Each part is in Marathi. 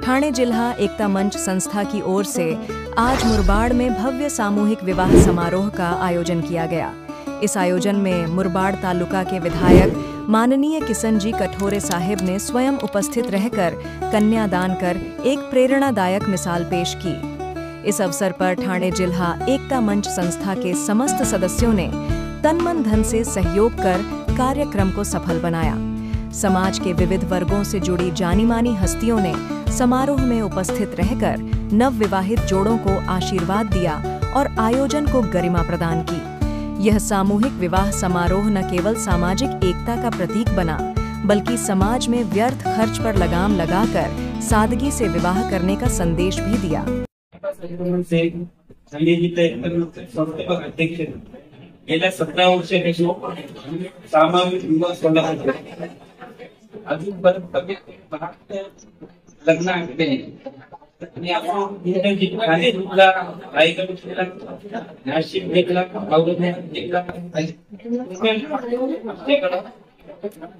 ठाणे जिला एकता मंच संस्था की ओर से आज मुरबाड में भव्य सामूहिक विवाह समारोह का आयोजन किया गया। इस आयोजन में मुरबाड तालुका के विधायक माननीय किशन जी कठोरे साहिब ने स्वयं उपस्थित रहकर कन्यादान कर एक प्रेरणादायक मिसाल पेश की। इस अवसर पर ठाणे जिला एकता मंच संस्था के समस्त सदस्यों ने तन मन धन से सहयोग कर कार्यक्रम को सफल बनाया। समाज के विविध वर्गों से जुड़ी जानी मानी हस्तियों ने समारोह में उपस्थित रहकर नवविवाहित जोड़ों को आशीर्वाद दिया और आयोजन को गरिमा प्रदान की। यह सामूहिक विवाह समारोह न केवल सामाजिक एकता का प्रतीक बना, बल्कि समाज में व्यर्थ खर्च पर लगाम लगाकर सादगी से विवाह करने का संदेश भी दिया। गेल्या 17 वर्षांपासून सामाजिक विवाह अजूनपर्यंत लग्न आहे आणि आपण नाशिक देखला औरंगाबाद देखला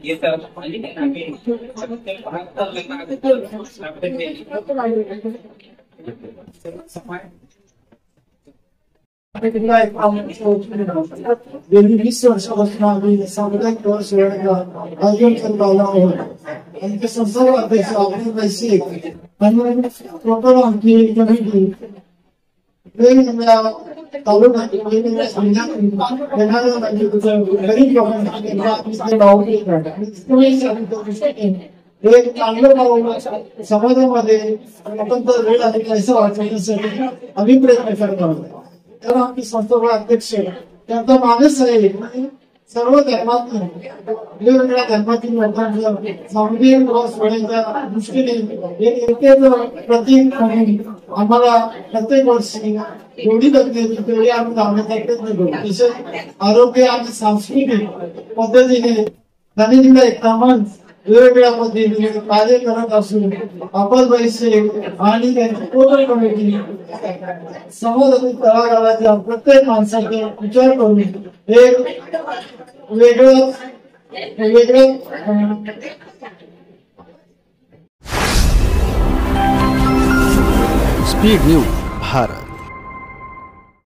येतात आणि आम्ही 72 गेली 20 वर्षापासून आम्ही सामुदायिक विवाह सोहळ्याला आयोजन करत आलो आहोत आणि ते संस्थापक अध्यक्ष अभिनंदनजी आणि टोटल आमची कमिटी वेगवेगळ्या तालुक्यातील वेगवेगळ्या जिल्ह्यातील येणाऱ्या गरीब लोकांसाठी एक चांगलं पाऊल समाजामध्ये स्वतंत्र वेळ आणि पैसा वाचवण्यासाठी आम्ही प्रयत्न करत आहोत। तर आमची संस्थापक अध्यक्ष त्यांचा माणूस आहे सर्व धर्मातून वेगवेगळ्या धर्मातील लोकांच्या सामुदायिक विवाह सोहळ्याच्या दृष्टीने एक एकतेचं प्रतीक म्हणून आम्हाला प्रत्येक वर्षी जेवढी लग्न तेवढी आम्ही लावण्याचा प्रयत्न करू। तसेच आरोग्य आणि सांस्कृतिक पद्धतीने ठाणे जिल्हा एकता मंच वेगवेगळ्या पद्धतीने कार्य करत असून आपण पैसे आणि त्यांची टोटल कमिटी समाजातील तळागाळाच्या प्रत्येक माणसाचा विचार करून एक वेगळं स्पीड न्यूज भारत।